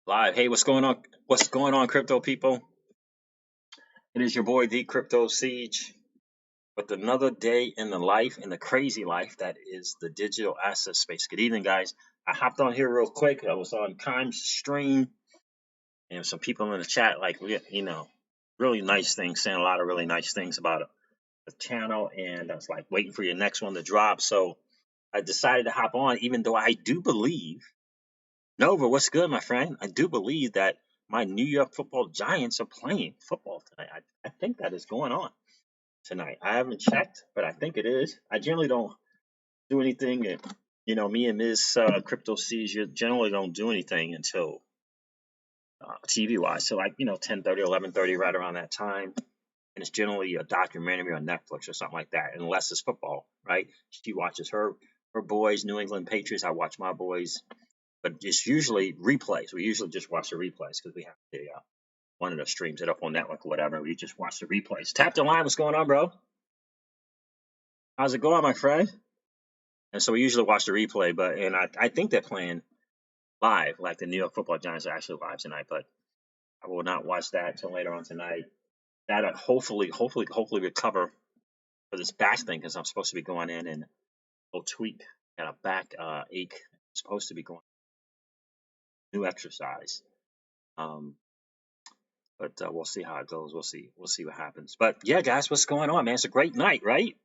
Live. Hey, what's going on? What's going on, crypto people? It is your boy, the Crypto Siege, with another day in the life, in the crazy life that is the digital asset space. Good evening, guys. I hopped on here real quick. I was on Time's stream, and some people in the chat, like, really nice things, saying a lot of really nice things about the channel. And I was like, waiting for your next one to drop. So I decided to hop on, even though I do believe Nova, what's good, my friend? I do believe that my New York Football Giants are playing football tonight. I think that is going on tonight. I haven't checked, but I think it is. I generally don't do anything. And, me and Ms. Crypto Seizure generally don't do anything until TV wise. So, like, 10:30, 11:30, right around that time. And it's generally a documentary on Netflix or something like that, unless it's football, right? She watches her boys, New England Patriots. I watch my boys, but it's usually replays. We usually just watch the replays because we have one of the streams it up on network or whatever. We just watch the replays. Tap the line. What's going on, bro? How's it going, my friend? And so we usually watch the replay, and I think they're playing live, like the New York Football Giants are actually live tonight. But I will not watch that until later on tonight. That hopefully recover for this back thing because I'm supposed to be going in and tweak. Got a back ache. I'm supposed to be going new exercise. Um, But we'll see how it goes. We'll see. We'll see what happens. But yeah, guys, what's going on, man? It's a great night, right?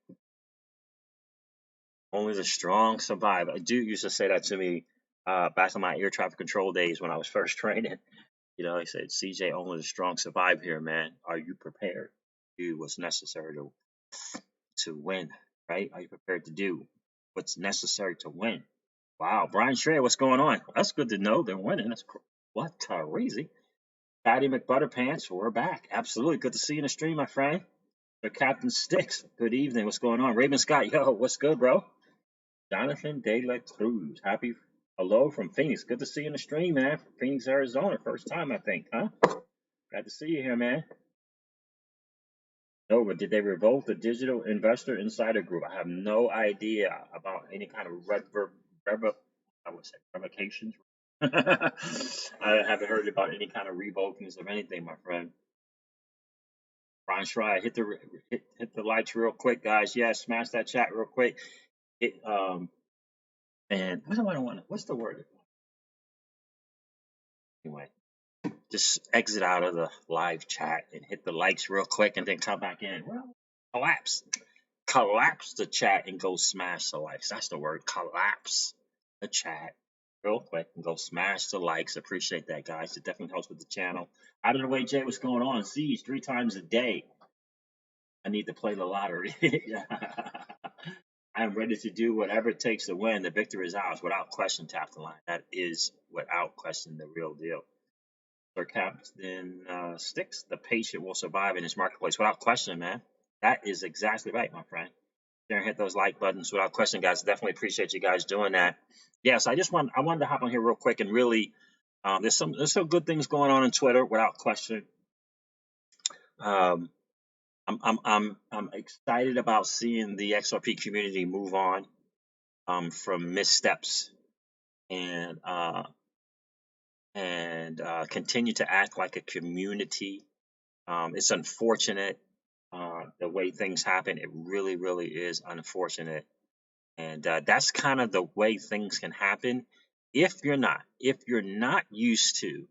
Only the strong survive. A dude used to say that to me back in my air traffic control days when I was first training. He said, "CJ, only the strong survive here, man. Are you prepared to do what's necessary to win? Right? Are you prepared to do what's necessary to win?" Wow, Brian Schreier, what's going on? That's good to know they're winning. What crazy. Patty McButterpants, we're back. Absolutely. Good to see you in the stream, my friend. For Captain Sticks, good evening. What's going on? Raven Scott, yo, what's good, bro? Jonathan De La Cruz, happy hello from Phoenix. Good to see you in the stream, man. From Phoenix, Arizona. First time, I think, huh? Glad to see you here, man. Nova, did they revoke the Digital Investor Insider Group? I have no idea about any kind of revocations. I haven't heard about any kind of revokings of anything, my friend. Brian Schreier, hit the likes real quick, guys. Yeah, smash that chat real quick. Hit and what do I want? What's the word? Anyway, just exit out of the live chat and hit the likes real quick, and then come back in. Well, collapse the chat and go smash the likes. That's the word. Collapse the chat real quick and go smash the likes. Appreciate that, guys. It definitely helps with the channel. Out of the way, Jay. What's going on? Siege 3 times a day. I need to play the lottery. I'm ready to do whatever it takes to win. The victory is ours without question. Tap the line. That is without question the real deal. Sir Captain Sticks, the patient will survive in this marketplace without question, man. That is exactly right, my friend. Share and hit those like buttons without question, guys. Definitely appreciate you guys doing that. Yes, I wanted to hop on here real quick and really there's some good things going on Twitter without question. Um, I'm excited about seeing the XRP community move on from missteps and continue to act like a community. It's unfortunate the way things happen. It really, really is unfortunate, and that's kind of the way things can happen if you're not used to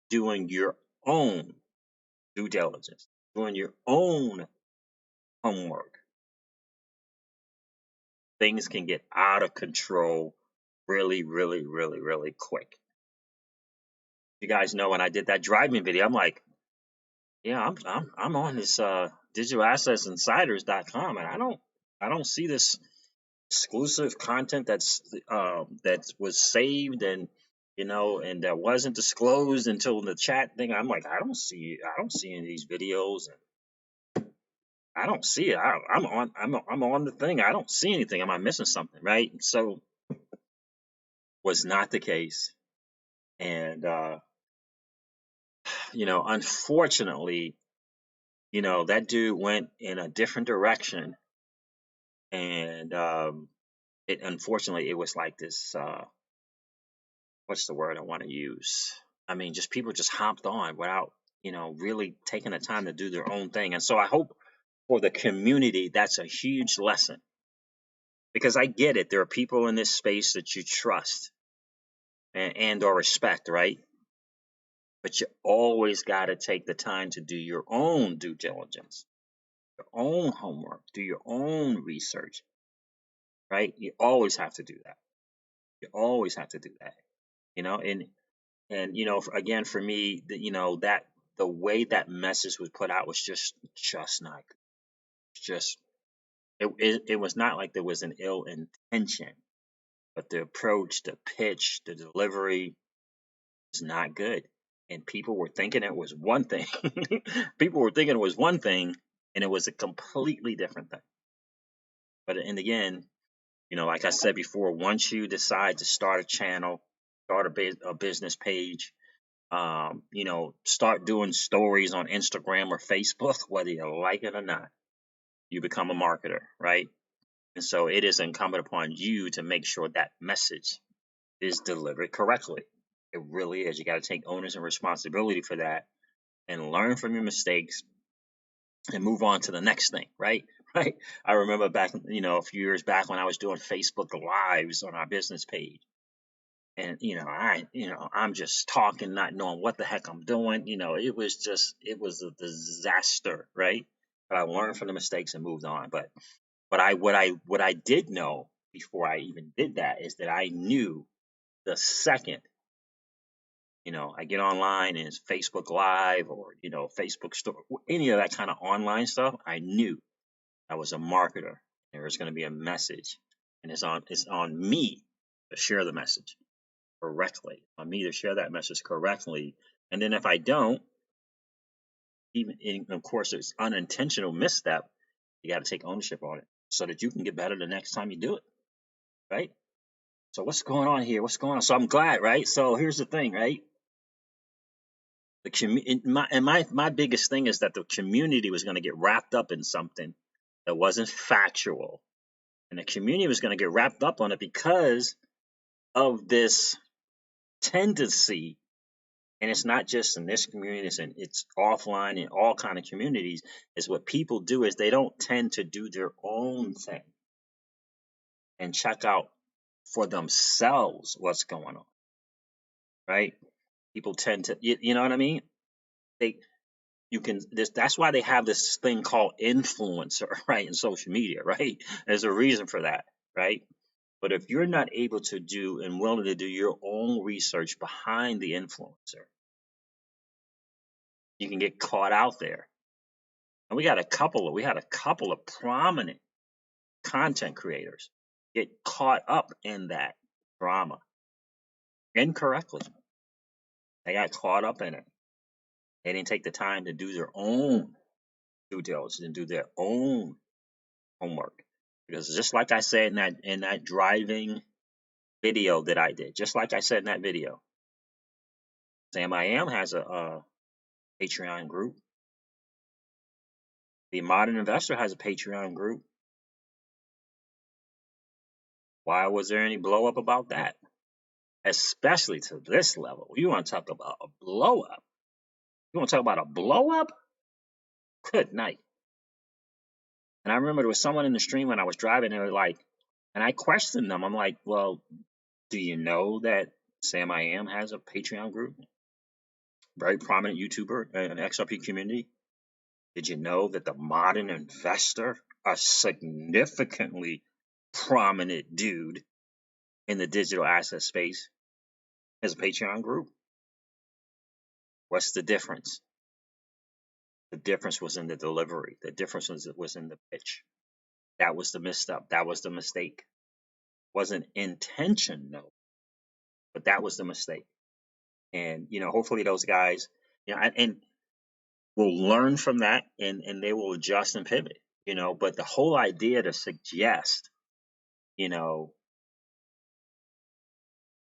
doing your own due diligence, doing your own homework. Things can get out of control really, really, really, really quick. You guys know when I did that driving video, I'm like, yeah, I'm on this digitalassetsinsiders.com, and I don't see this exclusive content that was saved and that wasn't disclosed until the chat thing. I'm like, I don't see any of these videos, and I don't see it. I'm on the thing. I don't see anything. Am I missing something, right? So was not the case, and unfortunately, that dude went in a different direction, and it unfortunately it was like this. What's the word I want to use? I mean, just people just hopped on without, really taking the time to do their own thing. And so I hope for the community, that's a huge lesson, because I get it. There are people in this space that you trust and or respect, right? But you always got to take the time to do your own due diligence, your own homework, do your own research, right? You always have to do that. You always have to do that, and again, for me, that the way that message was put out was just not just it was not like there was an ill intention, but the approach, the pitch, the delivery is not good. And people were thinking it was one thing. People were thinking it was one thing, and it was a completely different thing. But and again, like I said before, once you decide to start a channel, start a business page, start doing stories on Instagram or Facebook, whether you like it or not, you become a marketer, right? And so it is incumbent upon you to make sure that message is delivered correctly. It really is. You got to take onus and responsibility for that and learn from your mistakes and move on to the next thing, right? Right. I remember back, a few years back when I was doing Facebook Lives on our business page. And I'm just talking, not knowing what the heck I'm doing. It was a disaster, right? But I learned from the mistakes and moved on. But what I did know before I even did that is that I knew the second, I get online and it's Facebook Live or Facebook Store, any of that kind of online stuff. I knew I was a marketer. There was going to be a message, and it's on me to share the message correctly. On me to share that message correctly. And then if I don't, of course, it's unintentional misstep. You got to take ownership on it so that you can get better the next time you do it, right? So what's going on here? What's going on? So I'm glad, right? So here's the thing, right? My biggest thing is that the community was going to get wrapped up in something that wasn't factual, and the community was going to get wrapped up on it because of this tendency. And it's not just in this community; it's offline in all kind of communities. Is what people do is they don't tend to do their own thing and check out for themselves what's going on, right? People tend to, you know what I mean? They you can this That's why they have this thing called influencer, right, in social media, right? There's a reason for that, right? But if you're not able to do and willing to do your own research behind the influencer, you can get caught out there. And we had a couple of prominent content creators get caught up in that drama incorrectly. They got caught up in it. They didn't take the time to do their own due diligence and do their own homework. Because just like I said in that driving video that I did, just like I said in that video, Sam I Am has a Patreon group. The Modern Investor has a Patreon group. Why was there any blow up about that? Especially to this level. You want to talk about a blow up? You want to talk about a blow up? Good night. And I remember there was someone in the stream when I was driving, and they were like, and I questioned them. I'm like, well, do you know that Sam I Am has a Patreon group? Very prominent YouTuber in the XRP community. Did you know that the Modern Investor, a significantly prominent dude in the digital asset space, has a Patreon group? What's the difference? The difference was in the delivery. The difference was in the pitch. That was the misstep. That was the mistake. Wasn't intentional, but that was the mistake. And hopefully those guys, and will learn from that, and they will adjust and pivot. But the whole idea to suggest, you know,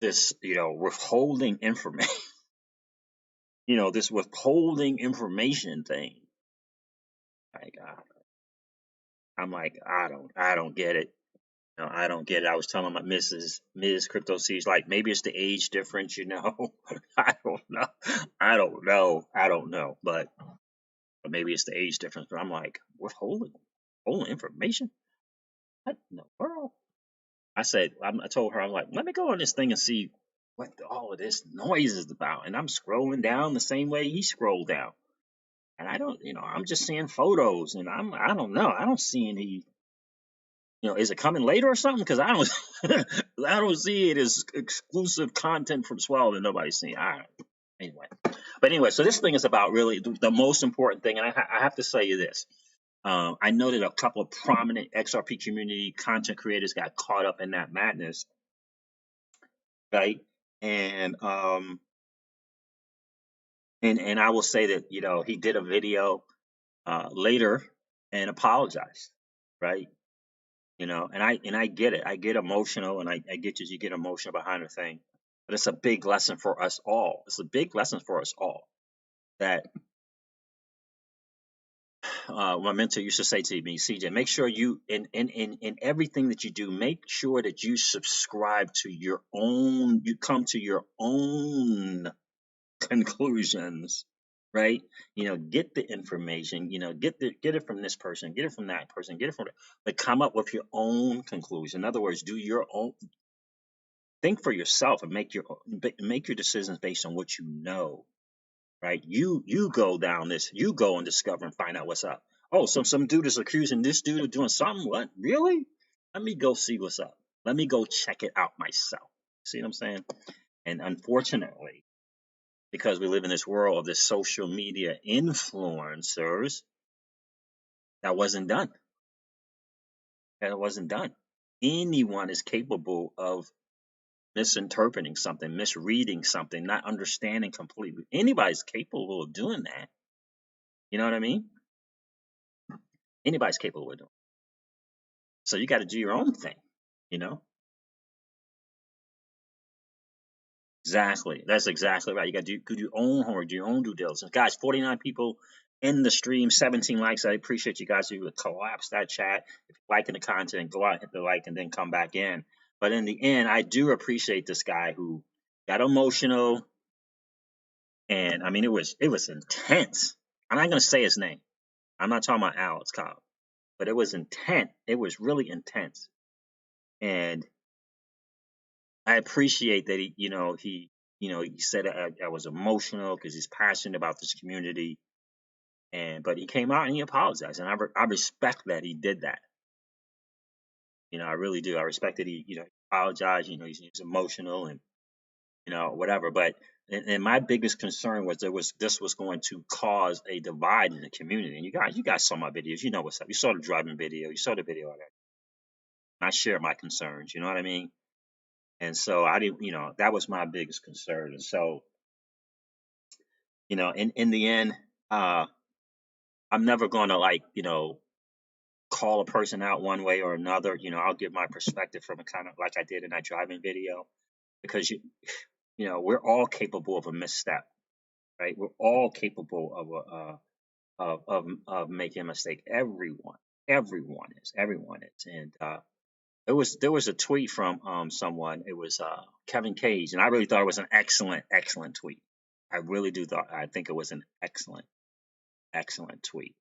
this, withholding information, this withholding information thing, like, I'm like, I don't get it. No, I don't get it. I was telling my Ms. Crypto C's, like, maybe it's the age difference, you know. I don't know. I don't know. But maybe it's the age difference. But I'm like, holding information? What in the world? I told her, I'm like, let me go on this thing and see what all of this noise is about. And I'm scrolling down the same way he scrolled down. And I don't, I'm just seeing photos, and I don't know. I don't see any. Is it coming later or something? Because I don't, I don't see it as exclusive content from Swell that nobody's seen. All right. Anyway, so this thing is about really the most important thing, and I have to say you this. I know that a couple of prominent XRP community content creators got caught up in that madness, right? And and I will say that he did a video later and apologized, right? And I get it. I get emotional, and I get you get emotional behind the thing. But it's a big lesson for us all. It's a big lesson for us all that my mentor used to say to me, CJ, make sure you in everything that you do, make sure that you subscribe to your own, you come to your own conclusions, right? Get the information, get it from this person, get it from that person, get it from, but come up with your own conclusion. In other words, do your own, think for yourself, and make your decisions based on what you know, right? You go down this, you go and discover and find out what's up. Oh, so some dude is accusing this dude of doing something. What? Really? Let me go see what's up. Let me go check it out myself. See what I'm saying? And unfortunately, because we live in this world of this social media influencers, that wasn't done. That wasn't done. Anyone is capable of misinterpreting something, misreading something, not understanding completely. Anybody's capable of doing that. You know what I mean? Anybody's capable of doing it. So you got to do your own thing, you know? Exactly. That's exactly right. You got to do your own homework, do your own due diligence. Guys, 49 people in the stream, 17 likes. I appreciate you guys who would collapse that chat. If you're liking the content, go out, hit the like, and then come back in. But in the end, I do appreciate this guy who got emotional. And I mean, it was intense. I'm not going to say his name. I'm not talking about Alex Cobb, but it was intense. It was really intense. And I appreciate that he said I was emotional because he's passionate about this community, but he came out and he apologized, and I respect that he did that. I really do. I respect that he apologized. He's emotional and whatever. But and my biggest concern was this was going to cause a divide in the community. And you guys saw my videos. You know what's up. You saw the driving video. You saw the video already. I share my concerns. You know what I mean? And so I didn't. That was my biggest concern. And so in the end, I'm never going to call a person out one way or another. I'll give my perspective from a kind of like I did in that driving video, because we're all capable of a misstep, right? We're all capable of making a mistake. Everyone is. And there was a tweet from someone. It was Kevin Cage, and I really thought it was an excellent tweet. I think it was an excellent tweet.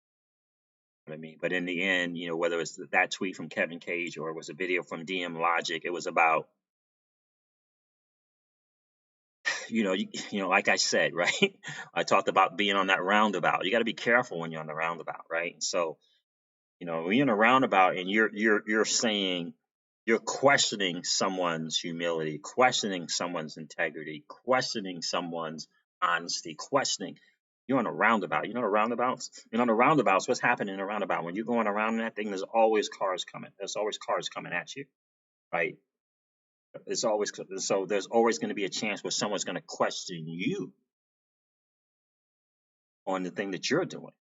You know what I mean? But in the end, whether it was that tweet from Kevin Cage or it was a video from DM Logic, it was about, like I said, right? I talked about being on that roundabout. You got to be careful when you're on the roundabout, right? And so, when you're in a roundabout and you're saying, you're questioning someone's humility, questioning someone's integrity, questioning someone's honesty, questioning. You're on a roundabout. You know the roundabouts? On the roundabouts, what's happening in a roundabout? When you're going around that thing, there's always cars coming. There's always cars coming at you, right? It's always so. There's always going to be a chance where someone's going to question you on the thing that you're doing,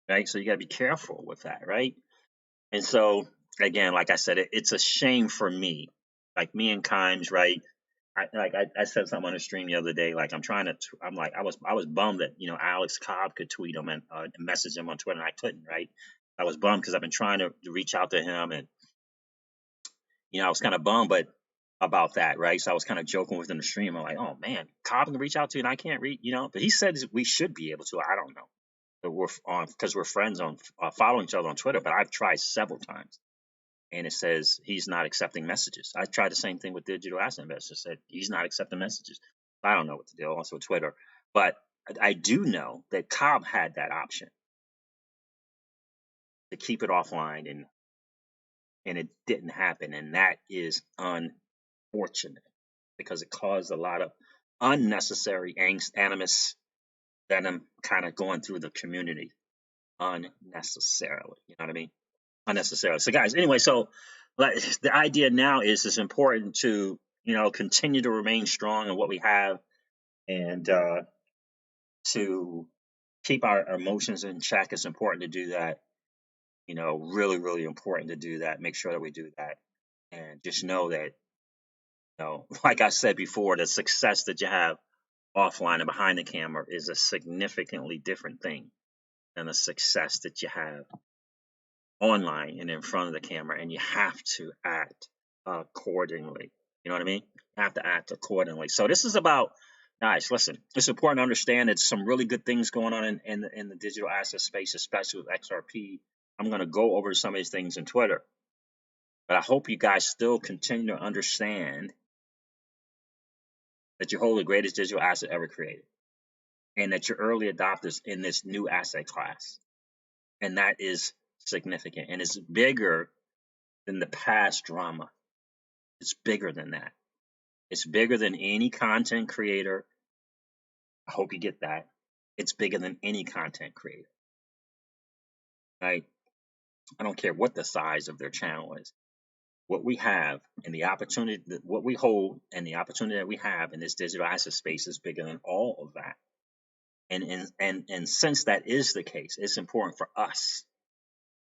right? So you got to be careful with that, right? And so again, like I said, it's a shame for me, like me and Kimes, right? I said something on the stream the other day. Like I was bummed that Alex Cobb could tweet him and message him on Twitter, and I couldn't, right? I was bummed because I've been trying to reach out to him, and I was kind of bummed, but about that, right? So I was kind of joking within the stream. I'm like, oh man, Cobb can reach out to you, and I can't reach, But he said we should be able to. I don't know. But we're on because we're friends on following each other on Twitter. But I've tried several times, and it says he's not accepting messages. I tried the same thing with Digital Asset Investors. Said he's not accepting messages. I don't know what to do. Also Twitter, but I do know that Cobb had that option to keep it offline, and it didn't happen, and that is unfortunate because it caused a lot of unnecessary angst, animus, venom kind of going through the community unnecessarily. You know what I mean? Unnecessarily. So, guys, anyway, so the idea now is it's important to continue to remain strong in what we have, and to keep our emotions in check. It's important to do that. Really, really important to do that. Make sure that we do that, and just know that like I said before, the success that you have offline and behind the camera is a significantly different thing than the success that you have online and in front of the camera, and you have to act accordingly. You know what I mean? You have to act accordingly. So this is about, guys, listen, it's important to understand that some really good things going on in the digital asset space, especially with XRP. I'm going to go over some of these things in Twitter, but I hope you guys still continue to understand that you hold the greatest digital asset ever created, and that you're early adopters in this new asset class. And that is significant. And it's bigger than the past drama. It's bigger than that. It's bigger than any content creator. I hope you get that. It's bigger than any content creator. Right? I don't care what the size of their channel is. What we have and the opportunity, what we hold and the opportunity that we have in this digital asset space is bigger than all of that. And since that is the case, it's important for us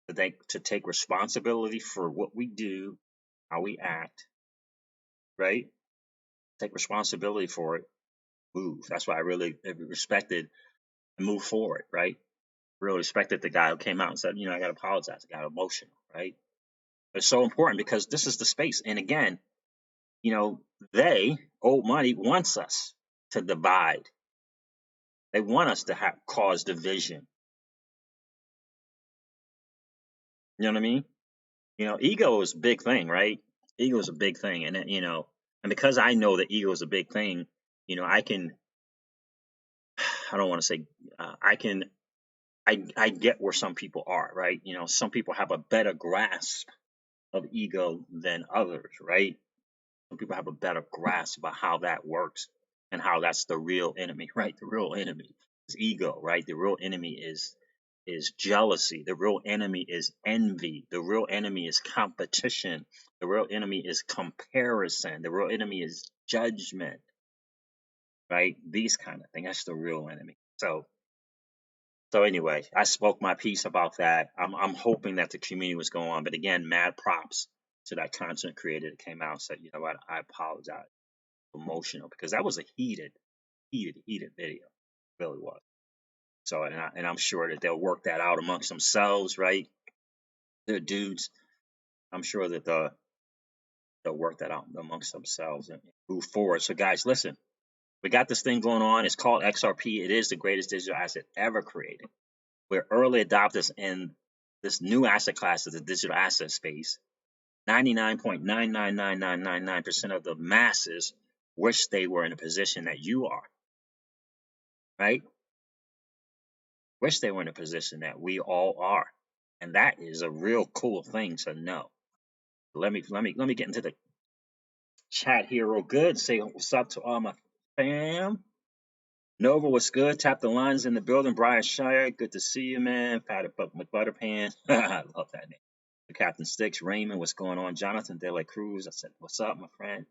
to take responsibility for what we do, how we act, right? Take responsibility for it, move. That's why I really respected and move forward, right? Really respected the guy who came out and said, I got to apologize. I got emotional, right? But it's so important because this is the space. And again, old money wants us to divide. They want us to cause division. You know what I mean? Ego is a big thing, right? Ego is a big thing. And, and because I know that ego is a big thing, I don't want to say, I get where some people are, right? Some people have a better grasp of ego than others, right? Some people have a better grasp about how that works and how that's the real enemy, right? The real enemy is ego, right? The real enemy is jealousy. The real enemy is envy. The real enemy is competition. The real enemy is comparison. The real enemy is judgment, right? These kind of things. That's the real enemy. So anyway, I spoke my piece about that. I'm hoping that the community was going on, but again, mad props to that content creator that came out and said, you know what, I apologize. Emotional, because that was a heated video. It really was. So, and I'm sure that they'll work that out amongst themselves, right? They're dudes. I'm sure that they'll work that out amongst themselves and move forward. So, guys, listen, we got this thing going on. It's called XRP. It is the greatest digital asset ever created. We're early adopters in this new asset class of the digital asset space. 99.999999% of the masses wish they were in a position that you are, right? Wish they were in a position that we all are. And that is a real cool thing to know. Let me get into the chat here real good. Say what's up to all my fam. Nova, what's good? Tap the lines in the building. Brian Shire, good to see you, man. Pat McButterpan. I love that name. The Captain Sticks. Raymond, what's going on? Jonathan De La Cruz. I said, what's up, my friend?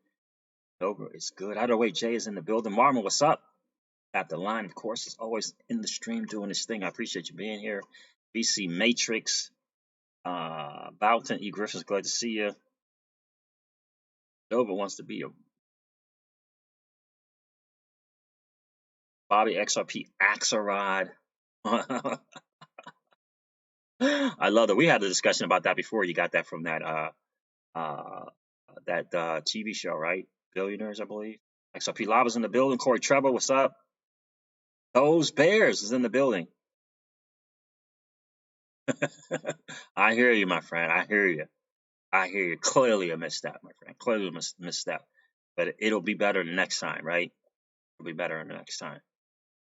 Nova, it's good. Either way, Jay is in the building. Marmon, what's up? Tap the line, of course, is always in the stream doing this thing. I appreciate you being here. BC Matrix. Boughton E. Griffiths, glad to see you. Nova wants to be a Bobby XRP Axelrod. I love that. We had a discussion about that before. You got that from uh, that TV show, right? Billionaires, I believe. XRP Lava's in the building. Corey Trevor, what's up? Those Bears is in the building. I hear you, my friend. I hear you. I hear you. Clearly a misstep, my friend. Clearly a misstep. But it'll be better the next time, right? It'll be better the next time.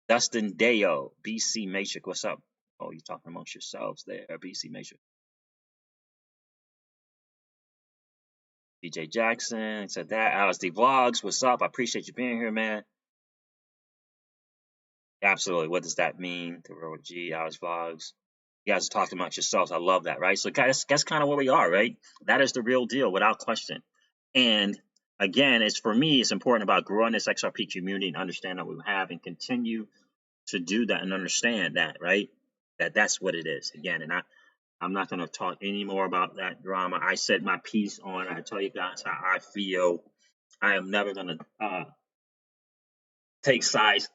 Dustin Deo, BC Matrix, what's up? Oh, you're talking amongst yourselves there, BC Matrix. DJ Jackson said that. Alice D Vlogs, what's up? I appreciate you being here, man. Absolutely. What does that mean? The real G, Alice Vlogs. You guys are talking amongst yourselves. I love that, right? So that's kind of where we are, right? That is the real deal, without question. And again, it's for me, it's important about growing this XRP community and understand that we have and continue to do that and understand that, right? That's what it is. Again, and I'm not going to talk any more about that drama. I said my piece on. I tell you guys how I feel. I am never going to take sides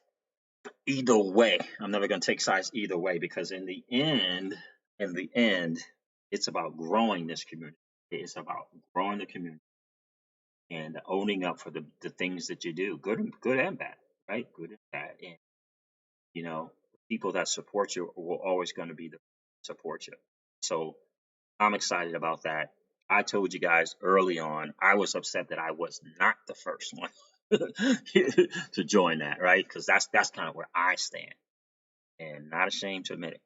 either way. I'm never going to take sides either way because in the end, it's about growing this community. It's about growing the community and owning up for the things that you do, good and bad, right? Good and bad. And you know, people that support you will always going to be the support you. So I'm excited about that. I told you guys early on, I was upset that I was not the first one to join that, right? Because that's kind of where I stand, and not ashamed to admit it.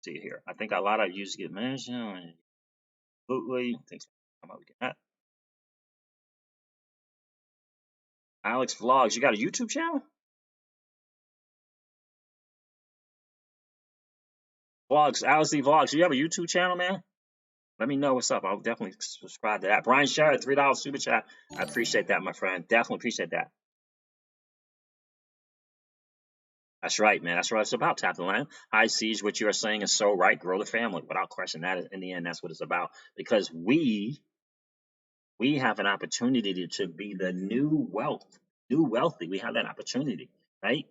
See here, I think a lot of you get mentioned. Absolutely, thanks. I'm out with that. Alex Vlogs, you got a YouTube channel? Vlogs, Alex D Vlogs, you have a YouTube channel, man? Let me know what's up. I'll definitely subscribe to that. Brian Sherrod, $3 super chat. I appreciate that, my friend. Definitely appreciate that. That's right, man. That's what it's about. Tap the line. High Siege, what you are saying is so right. Grow the family. Without question, that is, in the end, that's what it's about. Because we have an opportunity to be the new wealthy. We have that opportunity, right?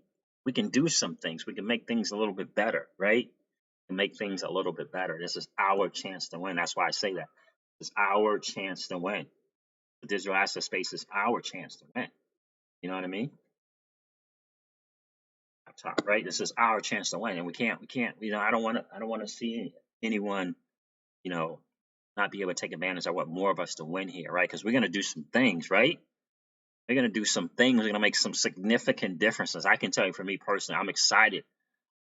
We can do some things. We can make things a little bit better, right? And make things a little bit better. This is our chance to win. That's why I say that. It's our chance to win. The digital asset space is our chance to win. You know what I mean? Up top, right? This is our chance to win, and we can't. You know, I don't want to see anyone, you know, not be able to take advantage. I want more of us to win here, right? Because we're gonna do some things, right? We're gonna do some things. We're gonna make some significant differences. I can tell you, for me personally, I'm excited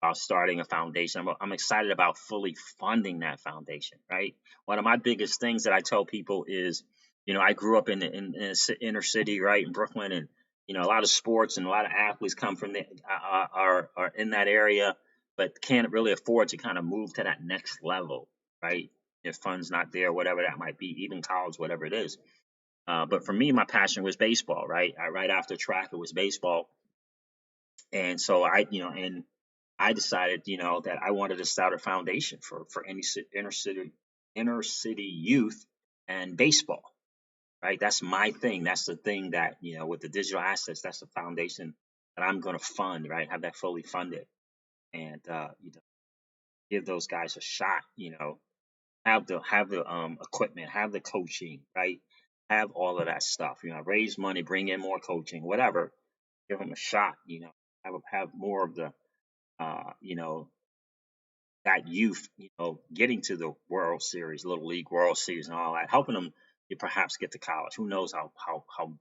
about starting a foundation. I'm excited about fully funding that foundation, right? One of my biggest things that I tell people is, you know, I grew up in the inner city, right, in Brooklyn, and you know, a lot of sports and a lot of athletes come from the are in that area, but can't really afford to kind of move to that next level, right? If funds not there, whatever that might be, even college, whatever it is. But for me, my passion was baseball, right? Right after track, it was baseball, and so I decided, you know, that I wanted to start a foundation for any inner city youth and baseball, right? That's my thing. That's the thing that, you know, with the digital assets, that's the foundation that I'm going to fund, right? Have that fully funded, and you know, give those guys a shot. You know, have the equipment, have the coaching, right? Have all of that stuff. You know, raise money, bring in more coaching, whatever. Give them a shot. You know, have more of the you know, that youth, you know, getting to the World Series, Little League World Series, and all that, helping them to perhaps get to college. Who knows how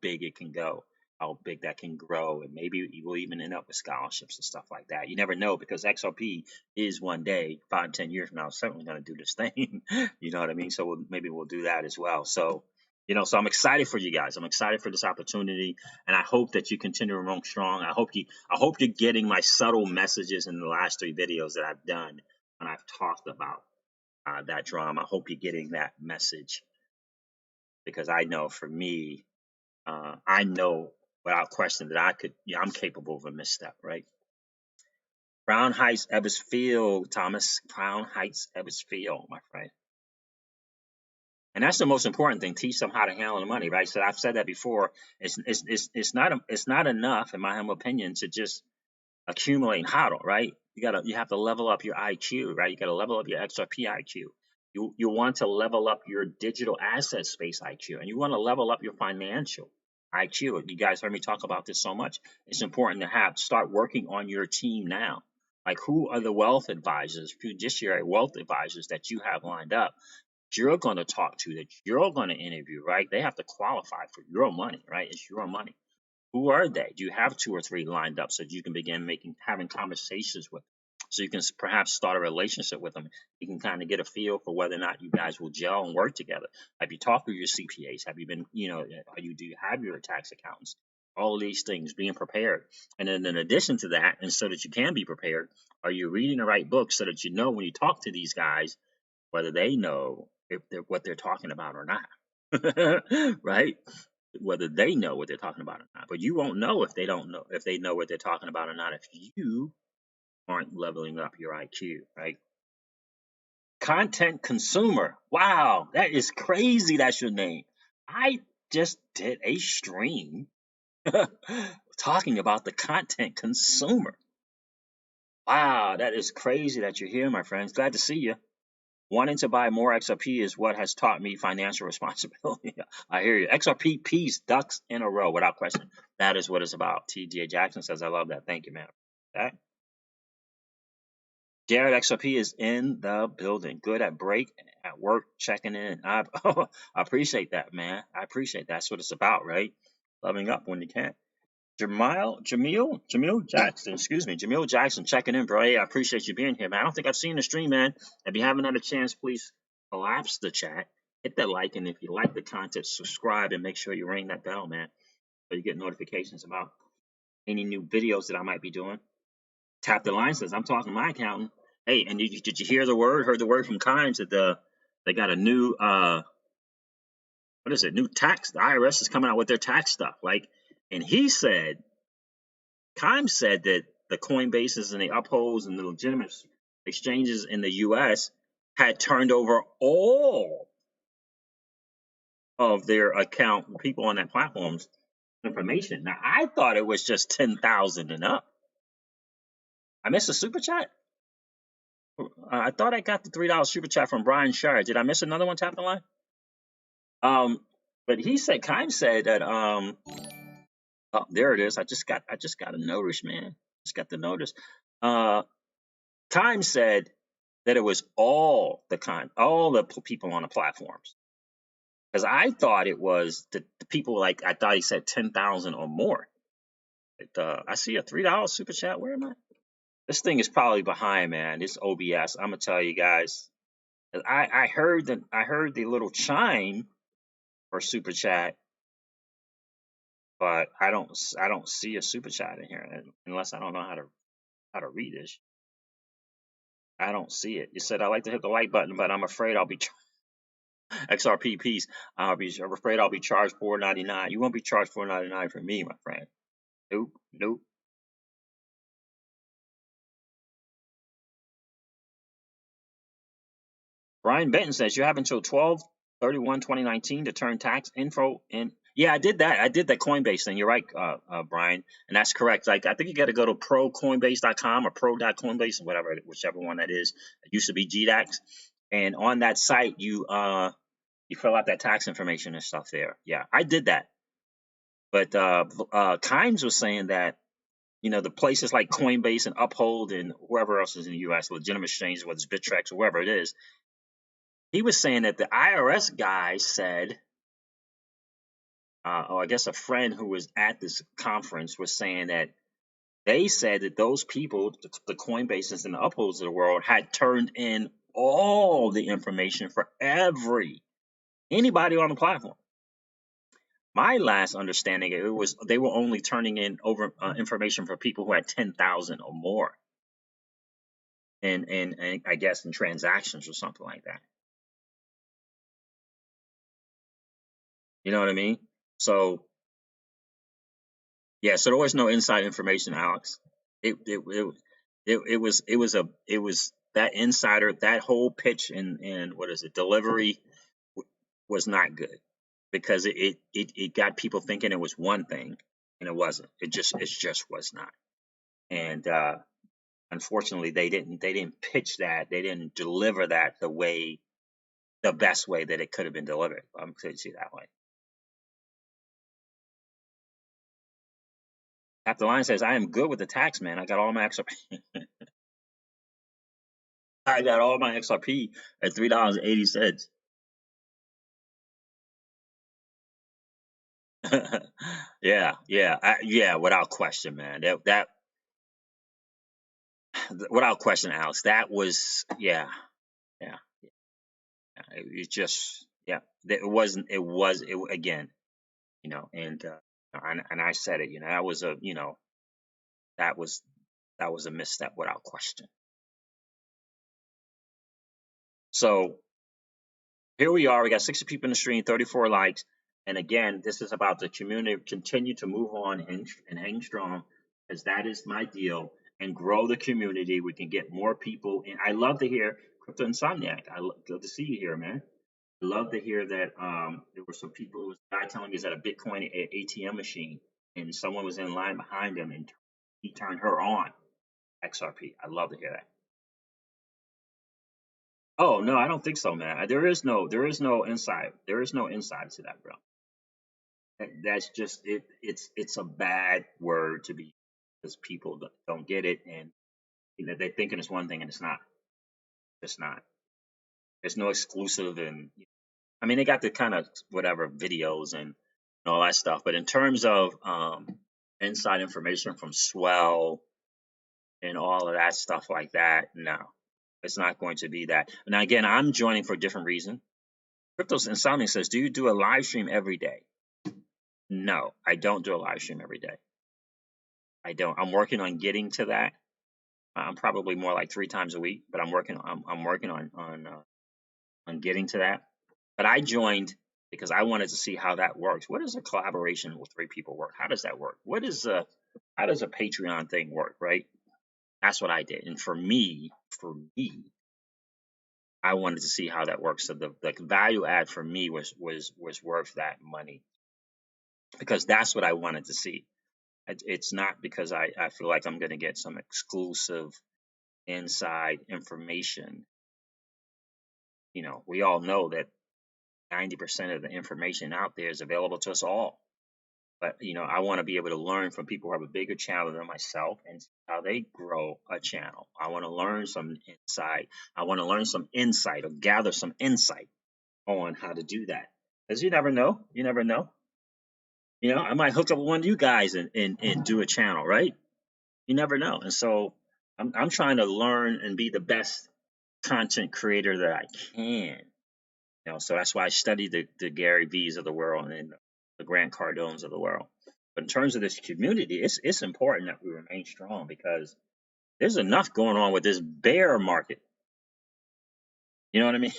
big it can go, how big that can grow, and maybe you will even end up with scholarships and stuff like that. You never know, because XRP is one day, 5-10 years from now, certainly going to do this thing. You know what I mean? So maybe we'll do that as well. So. You know, so I'm excited for you guys. I'm excited for this opportunity, and I hope that you continue to remain strong. I hope you're getting my subtle messages in the last 3 videos that I've done when I've talked about that drama. I hope you're getting that message, because I know for me, I know without question that I'm capable of a misstep, right? Crown Heights, Ebbsfield, Thomas. Crown Heights, Ebbsfield, my friend. And that's the most important thing. Teach them how to handle the money, right? So I've said that before. It's not enough, in my humble opinion, to just accumulate and hodl, right? You have to level up your IQ, right? You got to level up your XRP IQ. You want to level up your digital asset space IQ, and you want to level up your financial IQ. You guys heard me talk about this so much. It's important to start working on your team now. Like, who are the wealth advisors, fiduciary wealth advisors that you have lined up, you're going to talk to, that you're going to interview, right? They have to qualify for your money, right? It's your money. Who are they? Do you have two or three lined up so that you can begin having conversations with them? So you can perhaps start a relationship with them. You can kind of get a feel for whether or not you guys will gel and work together. Have you talked to your CPAs? Have you been, do you have your tax accountants? All of these things, being prepared. And then in addition to that, and so that you can be prepared, are you reading the right books so that you know when you talk to these guys, whether they know if they're what they're talking about or not? Right? Whether they know what they're talking about or not. But you won't know if they don't know if they know what they're talking about or not if you aren't leveling up your IQ, right? Content consumer. Wow, that is crazy. That's your name. I just did a stream talking about the content consumer. Wow, that is crazy that you're here, my friends. Glad to see you. Wanting to buy more XRP is what has taught me financial responsibility. I hear you. XRP peas, ducks in a row, without question. That is what it's about. TJ Jackson says, I love that. Thank you, man. Okay. Jared, XRP is in the building. Good at break, at work, checking in. I appreciate that, man. I appreciate that. That's what it's about, right? Loving up when you can. Jamil Jackson, excuse me, Jamil Jackson checking in, bro. Hey, I appreciate you being here, man. I don't think I've seen the stream, man. If you haven't had a chance, please collapse the chat, hit that like, and if you like the content, subscribe and make sure you ring that bell, man, so you get notifications about any new videos that I might be doing. Tap the line says, I'm talking to my accountant. Hey, and did you hear the word? Heard the word from Kimes that they got a new what is it? New tax. The IRS is coming out with their tax stuff, like, and he said. Kimes said that the Coinbases and the Upholds and the legitimate exchanges in the U.S. had turned over all of their account people on that platform's information. Now, I thought it was just 10,000 and up. I missed a super chat. I thought I got the $3 super chat from Brian Shire. Did I miss another one? Tap the line. But he said, Kimes said that oh, there it is. I just got a notice, man. Just got the notice. Kimes said that it was all the people on the platforms. Because I thought it was the people, like, I thought he said 10,000 or more. I see a $3 super chat. Where am I? This thing is probably behind, man. It's OBS. I'm gonna tell you guys. I heard the little chime for super chat, but I don't see a super chat in here unless I don't know how to read this. I don't see it. You said I like to hit the like button, but I'm afraid I'll be XRP piece. I'm afraid I'll be charged $4.99. You won't be charged $4.99 for me, my friend. Nope, nope. Brian Benton says you have until 12/31/2019 to turn tax info in. Yeah, I did that. I did that Coinbase thing. You're right, Brian, and that's correct. Like, I think you got to go to procoinbase.com or pro.coinbase, whatever, whichever one that is. It used to be GDAX, and on that site you fill out that tax information and stuff there. Yeah, I did that. But Kimes was saying that, the places like Coinbase and Uphold and whoever else is in the U.S., legitimate exchanges, whether it's Bittrex or wherever it is, he was saying that the IRS guy said, or I guess a friend who was at this conference was saying that they said that those people, the Coinbases and the Upholds of the world, had turned in all the information for anybody on the platform. My last understanding, it was they were only turning in over information for people who had 10,000 or more, and I guess in transactions or something like that. You know what I mean? So yeah, so there was no inside information, Alex. It was that insider, that whole pitch and what is it, delivery was not good, because it got people thinking it was one thing and it wasn't. It just was not. And unfortunately, they didn't pitch that, they didn't deliver that the best way that it could have been delivered. I'm going to see it that way. Captain Line says, I am good with the tax, man. I got all my XRP. I got all my XRP at $3.80. Yeah, without question, man. That without question, Alex. That was yeah. It just It wasn't. It again. And I said it. That was a that was that was a misstep without question. So here we are. We got 60 people in the stream, 34 likes. And again, this is about the community continue to move on and hang strong, because that is my deal, and grow the community. We can get more people. And I love to hear Crypto Insomniac. Good to see you here, man. I love to hear that there were some people. It was a guy telling me he's at a Bitcoin ATM machine, and someone was in line behind him, and he turned her on XRP. I love to hear that. Oh no, I don't think so, man. There is no insight. There is no insight to that, bro. That's just it. It's a bad word to be, because people don't get it, and they're thinking it's one thing and it's not. It's not. There's no exclusive, and I mean they got the kind of whatever videos and all that stuff, but in terms of inside information from Swell and all of that stuff like that, no, it's not going to be that. Now again, I'm joining for a different reason. Cryptos Insomnia says, do you do a live stream every day? No, I don't do a live stream every day. I don't. I'm working on getting to that. I'm probably more like 3 times a week, but I'm working. I'm working on getting to that. But I joined because I wanted to see how that works. What does a collaboration with 3 people work? How does that work? How does a Patreon thing work? Right. That's what I did. And for me, I wanted to see how that works. So the value add for me was worth that money, because that's what I wanted to see. It's not because I feel like I'm going to get some exclusive inside information. We all know that 90% of the information out there is available to us all. But, I want to be able to learn from people who have a bigger channel than myself and see how they grow a channel. I want to learn some insight. I want to learn some insight, or gather some insight on how to do that. Because you never know. You never know. I might hook up with one of you guys and do a channel, right? You never know. And so I'm trying to learn and be the best content creator that I can. So that's why I study the Gary V's of the world and the Grant Cardones of the world. But in terms of this community, it's important that we remain strong, because there's enough going on with this bear market. You know what I mean?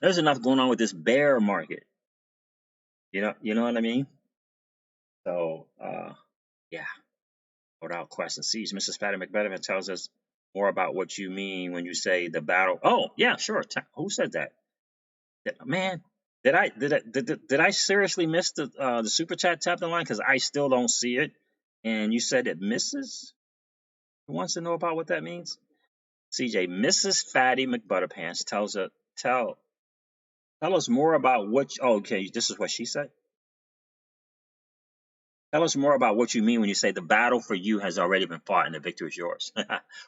There's enough going on with this bear market. You know what I mean? So yeah, without question. Siege, Mrs. Patty McBetterman tells us more about what you mean when you say the battle. Oh yeah, sure. Who said that? Man, did I seriously miss the super chat tap the line, because I still don't see it? And you said it misses. Who wants to know about what that means? CJ, Mrs. Fatty McButterpants tell us more about what. Oh, okay, this is what she said. Tell us more about what you mean when you say the battle for you has already been fought and the victory is yours.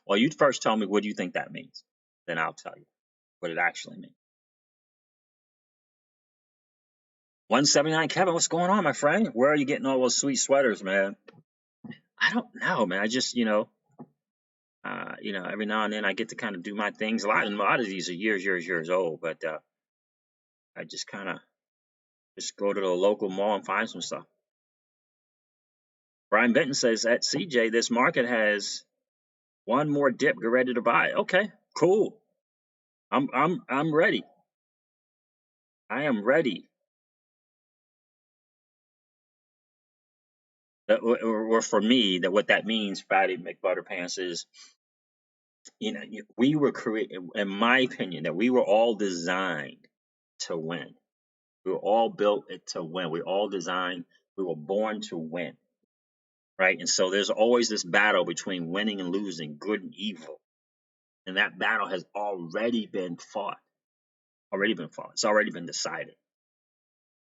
Well, you first tell me, what do you think that means? Then I'll tell you what it actually means. 179, Kevin, what's going on, my friend? Where are you getting all those sweet sweaters, man? I don't know, man. I just, every now and then I get to kind of do my things. A lot of these are years old, but I just kind of just go to the local mall and find some stuff. Brian Benton says at CJ, this market has one more dip. Get ready to buy. Okay, cool. I'm ready. I am ready. Or for me, that what that means, Patty McButterpants, is we were created, in my opinion, that we were all designed to win. We were all built to win. We all designed. We were born to win. right? And so there's always this battle between winning and losing, good and evil. And that battle has already been fought. Already been fought. It's already been decided,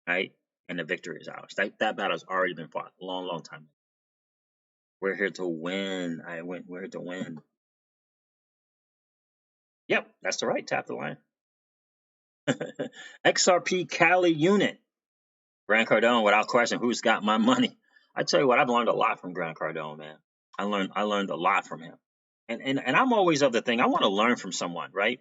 right? And the victory is ours. That battle has already been fought a long, long time. We're here to win. We're here to win. Yep, that's the right. Tap the line. XRP Cali unit. Grant Cardone, without question, who's got my money? I tell you what, I've learned a lot from Grant Cardone, man. I learned a lot from him. And I'm always of the thing, I want to learn from someone, right?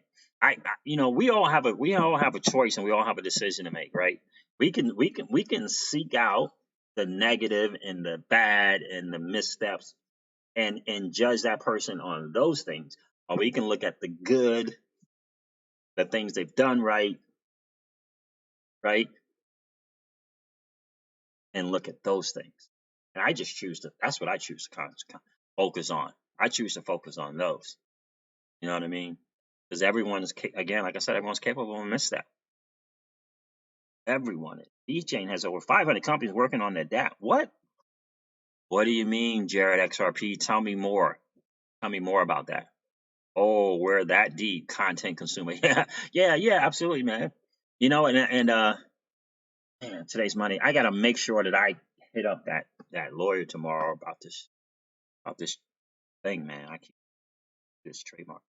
We all have a choice and we all have a decision to make, right? We can seek out the negative and the bad and the missteps and judge that person on those things. Or we can look at the good, the things they've done right, right? And look at those things. And I just choose to, that's what I choose to focus on. I choose to focus on those. You know what I mean? Because everyone is, again, like I said, everyone's capable of a misstep. Everyone is. VeChain has over 500 companies working on their DApp. What? What do you mean, Jared XRP? Tell me more. Tell me more about that. Oh, we're that deep content consumer. Yeah, absolutely, man. Man, today's Monday. I gotta make sure that I hit up that lawyer tomorrow about this thing, man. I keep this trademark.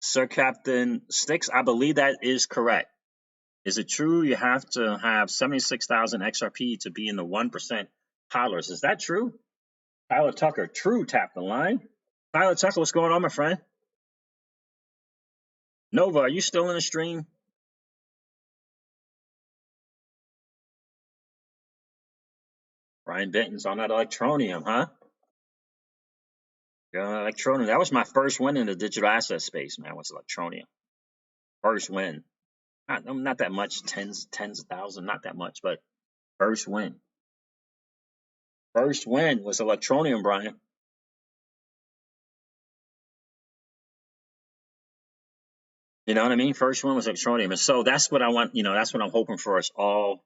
Sir Captain Sticks, I believe that is correct. Is it true you have to have 76,000 XRP to be in the 1% Hodlers? Is that true? Tyler Tucker, true, tap the line. Tyler Tucker, what's going on, my friend? Nova, are you still in the stream? Brian Benton's on that Electronium, huh? You're on Electronium. That was my first win in the digital asset space, man, was Electronium. First win. Not that much, tens of thousands, not that much, but first win. First win was Electronium, Brian. You know what I mean? First one was Electronium. And so that's what I want, that's what I'm hoping for us all.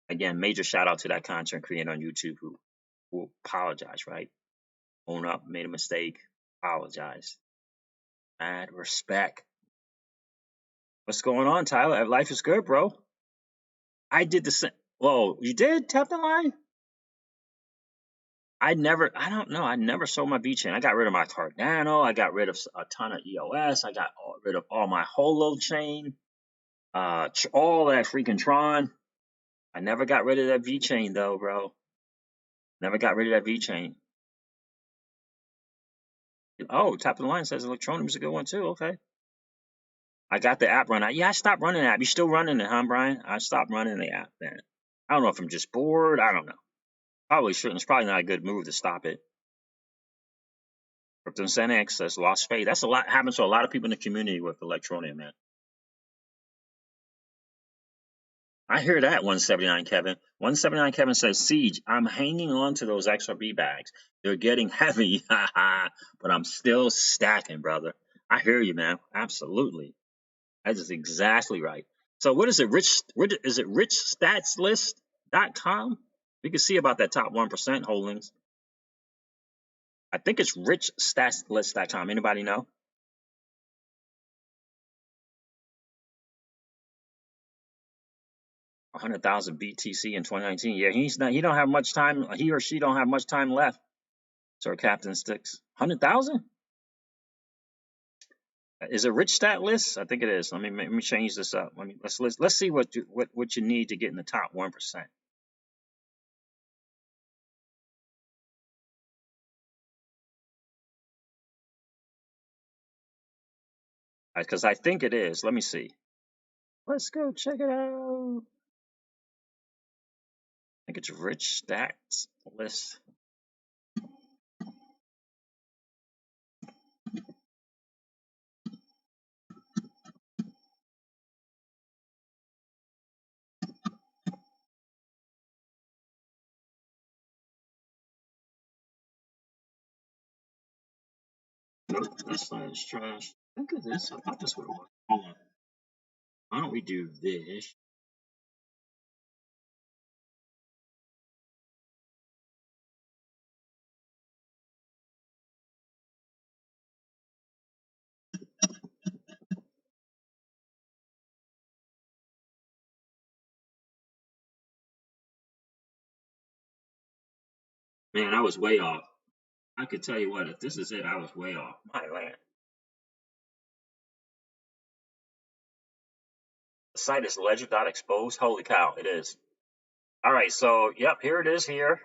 Again, major shout out to that content creator on YouTube who apologized, right? Own up, made a mistake, apologize. Mad respect. What's going on, Tyler? Life is good, bro. I did the same. Whoa, you did tap the line? I don't know. I never sold my VeChain. I got rid of my Cardano. I got rid of a ton of EOS. I got rid of all my Holo chain, all that freaking Tron. I never got rid of that VeChain though, bro. Never got rid of that VeChain. Oh, Tap the Line says Electronium is a good one too. Okay. I got the app running. Yeah, I stopped running the app. You still running it, huh, Brian? I stopped running the app, man. I don't know if I'm just bored. I don't know. Probably shouldn't. It's probably not a good move to stop it. Krypton Senex says lost faith. That's a lot. Happens to a lot of people in the community with Electronium, man. I hear that, 179 Kevin. 179 Kevin says, Siege, I'm hanging on to those XRB bags. They're getting heavy, but I'm still stacking, brother. I hear you, man. Absolutely. That is exactly right. So what is it? Is it richstatslist.com? We can see about that top 1% holdings. I think it's richstatslist.com. Anybody know? 100,000 BTC in 2019. Yeah, he don't have much time. He or she don't have much time left. Sir Captain Sticks. 100,000? Is it rich stat list? I think it is. Let me change this up. Let's see what you need to get in the top 1%. Because I think it is. Let me see. Let's go check it out. I think it's rich stats list. Nope, this one is trash. I think it is. I thought this would work. Hold on. Why don't we do this? Man, I was way off. I could tell you what, if this is it, I was way off. My land. The site is ledger.exposed. Holy cow, it is. All right, so yep, here it is here.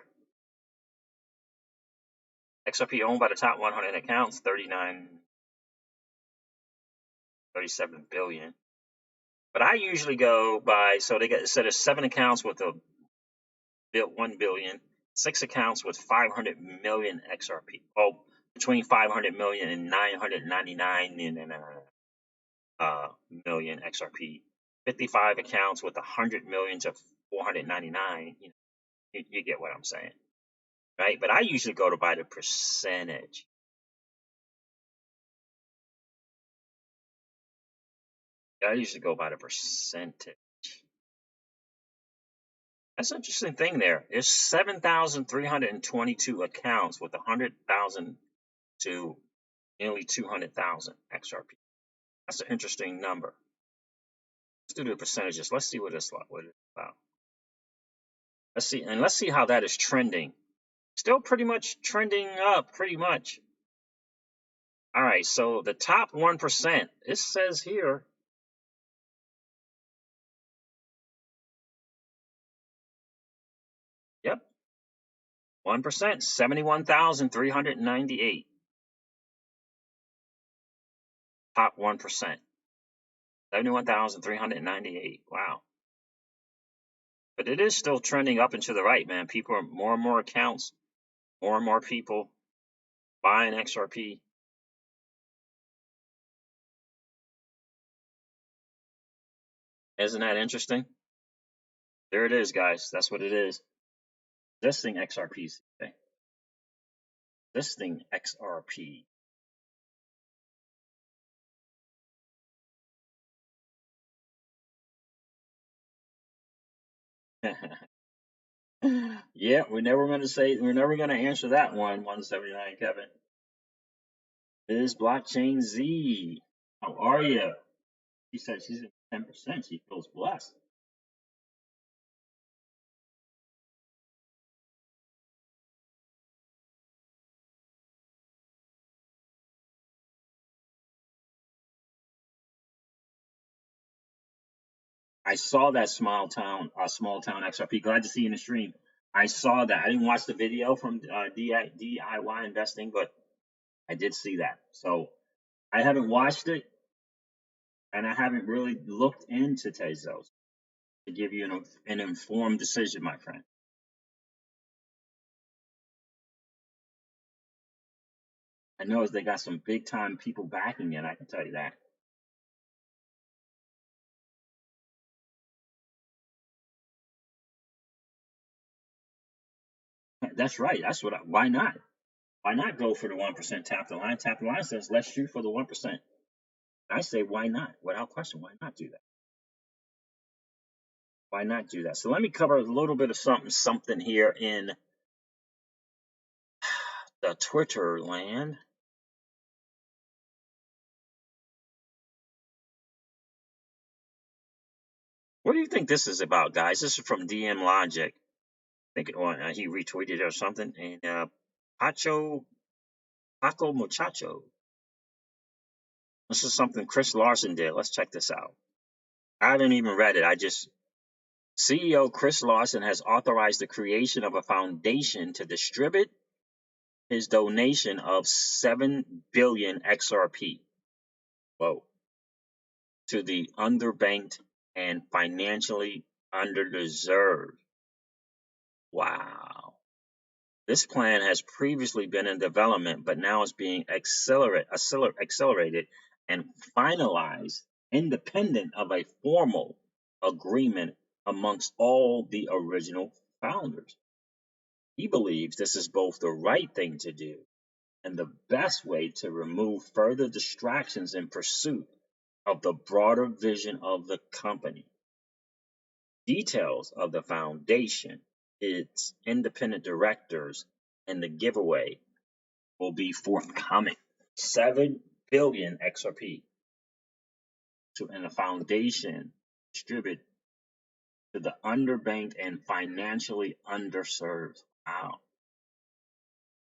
XRP owned by the top 100 accounts, 37 billion. But I usually go by, so they got, so there's 7 accounts with a 1 billion, 6 accounts with 500 million XRP. Oh, between 500 million and 999 million XRP. 55 accounts with 100 million to 499. You get what I'm saying, right? But I usually go to by the percentage. I usually go by the percentage. That's an interesting thing there. There's 7,322 accounts with 100,000 to nearly 200,000 XRP. That's an interesting number. Let's do the percentages. Let's see what it's about. Let's see how that is trending. Still pretty much trending up, pretty much. All right, so the top 1%, it says here, yep, 1%, 71,398. Top 1%, 71,398. Wow. But it is still trending up and to the right, man. People are more and more accounts, more and more people buying XRP. Isn't that interesting? There it is, guys. That's what it is. Listing XRPs. Okay. Listing XRP. Yeah, we're never going to answer that one. 179, Kevin. Is Blockchain Z. How are you? She said she's at 10%. She feels blessed. I saw that small town XRP. Glad to see you in the stream. I saw that. I didn't watch the video from DIY investing, but I did see that. So I haven't watched it, and I haven't really looked into Tezos to give you an informed decision, my friend. I know they got some big time people backing it. I can tell you that. That's right. Why not? Why not go for the 1%? Tap the line. Tap the line says let's shoot for the 1%. I say why not? Without question, why not do that? Why not do that? So let me cover a little bit of something here in the Twitter land. What do you think this is about, guys? This is from DM Logic. I think he retweeted or something. And Paco Muchacho. This is something Chris Larson did. Let's check this out. I haven't even read it. CEO Chris Larson has authorized the creation of a foundation to distribute his donation of 7 billion XRP. Whoa. To the underbanked and financially underdeserved. Wow. This plan has previously been in development, but now is being accelerated and finalized independent of a formal agreement amongst all the original founders. He believes this is both the right thing to do and the best way to remove further distractions in pursuit of the broader vision of the company. Details of the foundation, its independent directors, and the giveaway will be forthcoming. 7 billion XRP and the foundation distribute to the underbanked and financially underserved. Wow.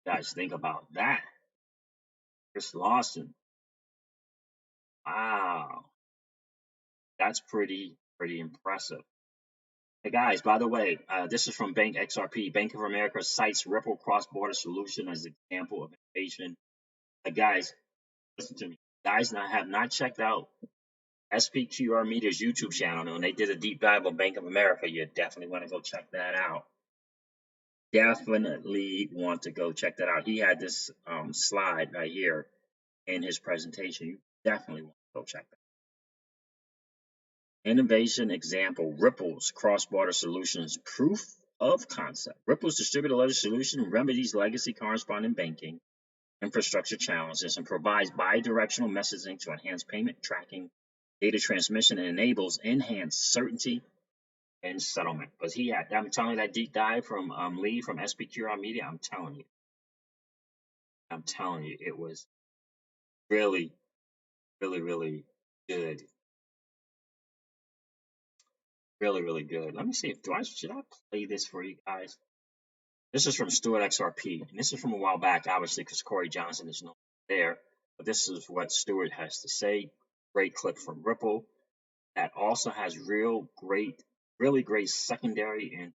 Guys, think about that. Chris Lawson. Wow, that's pretty impressive. Hey guys, by the way, this is from Bank XRP. Bank of America cites Ripple cross-border solution as an example of innovation. Guys, listen to me. Guys, I have not checked out SPQR Media's YouTube channel. When they did a deep dive on Bank of America, you definitely want to go check that out. Definitely want to go check that out. He had this slide right here in his presentation. You definitely want to go check that. Innovation example, Ripple's cross-border solutions proof of concept. Ripple's distributed ledger solution remedies legacy correspondent banking infrastructure challenges and provides bi-directional messaging to enhance payment tracking, data transmission, and enables enhanced certainty and settlement. But I'm telling you, that deep dive from Lee from SPQR Media, I'm telling you, it was really, really good. Really good. Let me see should I play this for you guys? This is from Stewart XRP, and this is from a while back, obviously, because Corey Johnson is no there. But this is what Stewart has to say. Great clip from Ripple that also has really great secondary and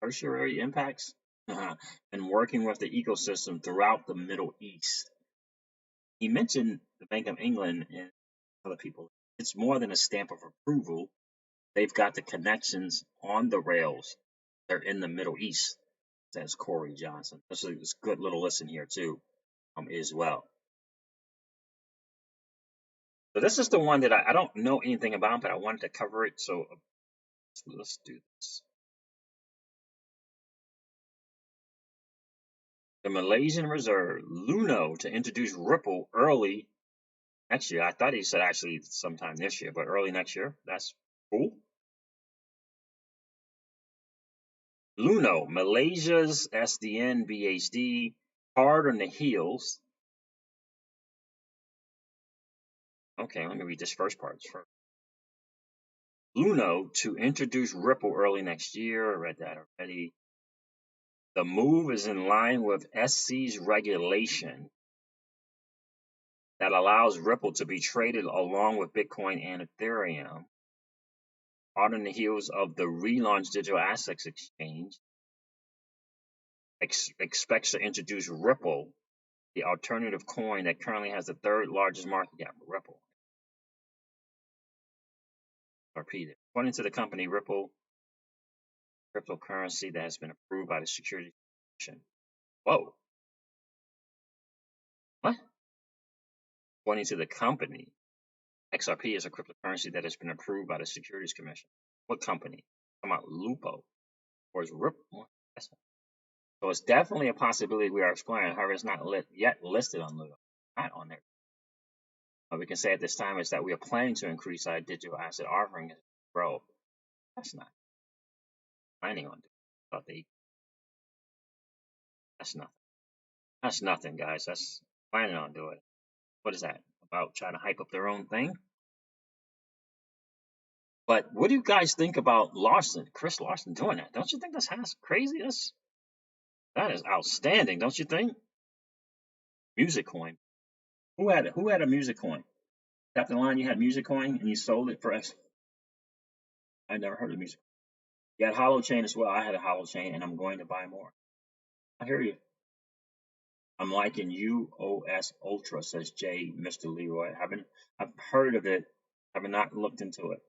tertiary impacts, and working with the ecosystem throughout the Middle East. He mentioned the Bank of England and other people. It's more than a stamp of approval. They've got the connections on the rails. They're in the Middle East, says Corey Johnson. This is a good little listen here too, as well. So this is the one that I don't know anything about, but I wanted to cover it. So let's do this. The Malaysian Reserve, Luno, to introduce Ripple early next year. I thought he said actually sometime this year, but early next year. That's cool. Luno, Malaysia's SDN BHD, hard on the heels. Okay, let me read this first part first. Luno to introduce Ripple early next year. I read that already. The move is in line with SC's regulation that allows Ripple to be traded along with Bitcoin and Ethereum. Hot on the heels of the relaunched digital assets exchange, expects to introduce Ripple, the alternative coin that currently has the third largest market cap. Ripple. Repeat. According to the company, Ripple, cryptocurrency that has been approved by the Securities Commission. Whoa. What? According to the company, XRP is a cryptocurrency that has been approved by the Securities Commission. What company? I'm talking about Lupo. Or is Ripple? So it's definitely a possibility we are exploring. However, it's not yet listed on Lupo. Not on there. What we can say at this time is that we are planning to increase our digital asset offering and grow. That's not planning on doing. That's nothing. That's nothing, guys. That's planning on doing it. What is that? About trying to hype up their own thing? But what do you guys think about Chris Larson doing that? Don't you think that's crazy? That is outstanding, don't you think? Music coin. Who had a music coin? Captain Line, you had music coin and you sold it for us. I never heard of music. You had hollow chain as well. I had a hollow chain and I'm going to buy more. I hear you. I'm liking UOS Ultra, says Jay, Mr. Leroy. I've heard of it. I have not looked into it.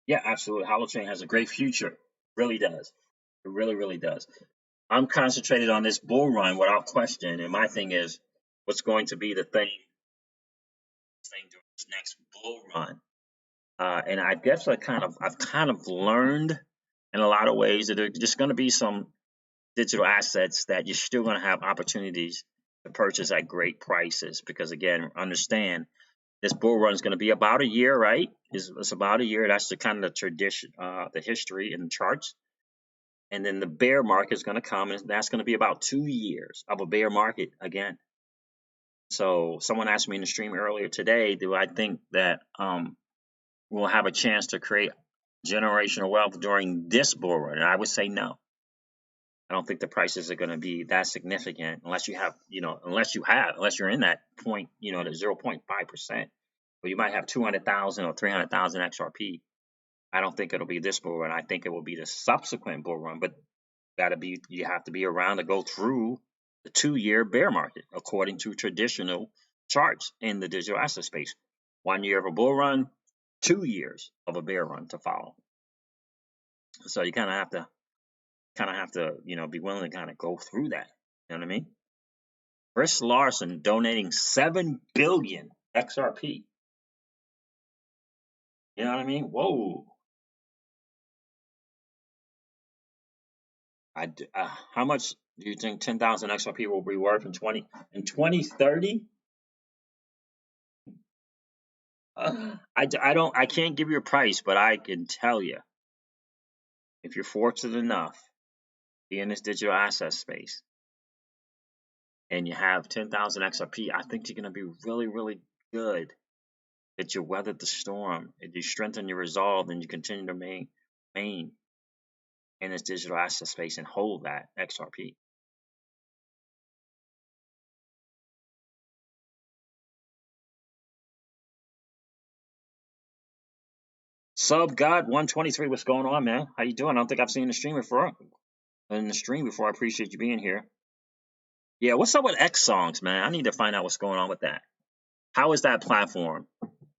Yeah, absolutely. Holochain has a great future. Really does. It really does. I'm concentrated on this bull run without question. And my thing is, what's going to be the thing during this next bull run? And I guess I've kind of learned in a lot of ways that there's just going to be some digital assets that you're still going to have opportunities to purchase at great prices. Because again, understand this bull run is going to be about a year, right? It's about a year. That's the kind of the tradition, the history and charts. And then the bear market is going to come, and that's going to be about 2 years of a bear market again. So someone asked me in the stream earlier today, do I think that we'll have a chance to create generational wealth during this bull run? And I would say no. I don't think the prices are going to be that significant unless you have, unless you're in that point, the 0.5%, or you might have 200,000 or 300,000 XRP. I don't think it'll be this bull run. I think it will be the subsequent bull run, but you have to be around to go through the 2-year bear market according to traditional charts in the digital asset space. 1 year of a bull run, 2 years of a bear run to follow. So you kind of have to, be willing to kind of go through that. You know what I mean? Chris Larson donating 7 billion XRP. You know what I mean? Whoa. How much do you think 10,000 XRP will be worth in 2030? I can't give you a price, but I can tell you, if you're fortunate enough to be in this digital asset space and you have 10,000 XRP, I think you're going to be really, really good. That you weathered the storm, that you strengthen your resolve, and you continue to remain in this digital asset space and hold that XRP. Sub God 123, what's going on, man? How you doing? I don't think I've seen the stream before. I appreciate you being here. Yeah, what's up with X songs, man? I need to find out what's going on with that. How is that platform?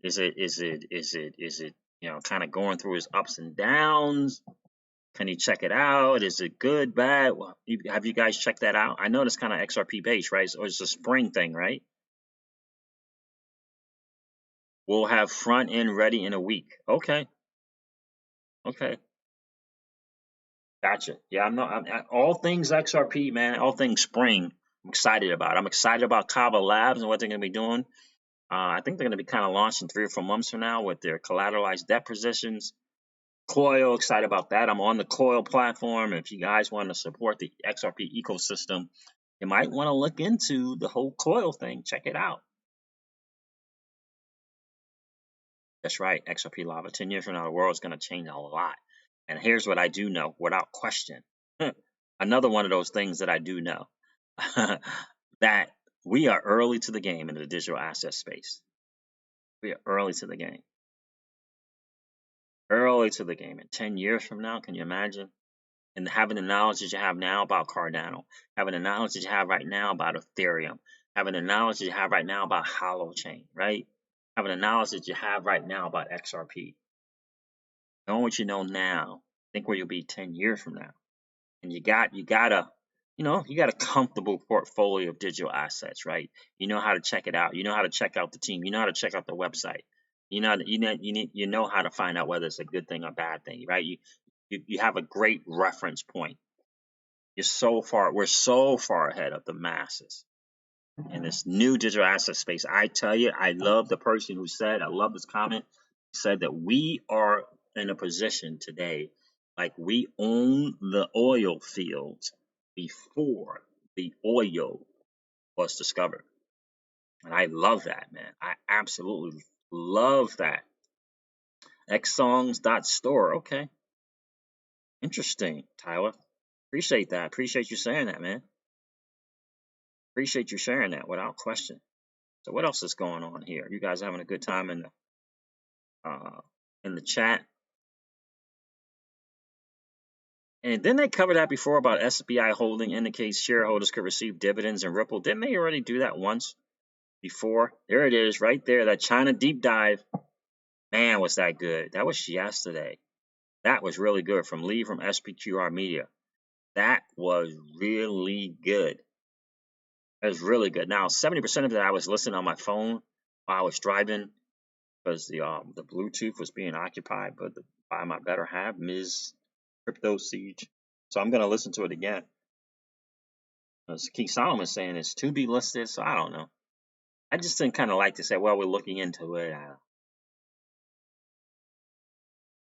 Is it kind of going through its ups and downs? Can you check it out? Is it good, bad? Have you guys checked that out? I know it's kind of XRP based, right? So it's a spring thing, right? We'll have front end ready in a week. Okay. Gotcha. Yeah, I'm all things XRP, man. All things spring. I'm excited about. I'm excited about Kava Labs and what they're going to be doing. I think they're going to be kind of launched in 3 or 4 months from now with their collateralized debt positions. Coil, excited about that. I'm on the Coil platform. If you guys want to support the XRP ecosystem, you might want to look into the whole Coil thing. Check it out. That's right, XRP Lava. 10 years from now, the world is going to change a lot. And here's what I do know without question. Another one of those things that I do know. That we are early to the game in the digital asset space. We are early to the game. Early to the game. And 10 years from now, can you imagine? And having the knowledge that you have now about Cardano, having the knowledge that you have right now about Ethereum, having the knowledge that you have right now about Holochain, right? Having the knowledge that you have right now about XRP. Knowing what you know now, think where you'll be 10 years from now. And you got a comfortable portfolio of digital assets, right? You know how to check it out. You know how to check out the team. You know how to check out the website. You know how to find out whether it's a good thing or bad thing, right? You have a great reference point. We're so far ahead of the masses in this new digital asset space. I tell you, I love the person who said, I love this comment, said that we are in a position today like we own the oil fields before the oil was discovered. And I love that, man. I absolutely love that. Xsongs.store. Okay. Interesting, Tyler. Appreciate that. Appreciate you saying that, man. Appreciate you sharing that without question. So what else is going on here? You guys having a good time in the chat? And then they covered that before about SBI holding indicates shareholders could receive dividends in Ripple. Didn't they already do that once before? There it is, right there. That China deep dive. Man, was that good? That was yesterday. That was really good from Lee from SPQR Media. That was really good. That was really good. Now, 70% of that I was listening on my phone while I was driving because the Bluetooth was being occupied by my better half, Ms. Crypto Siege. So I'm going to listen to it again. As King Solomon saying it's to be listed, so I don't know. I just didn't kind of like to say, well, we're looking into it.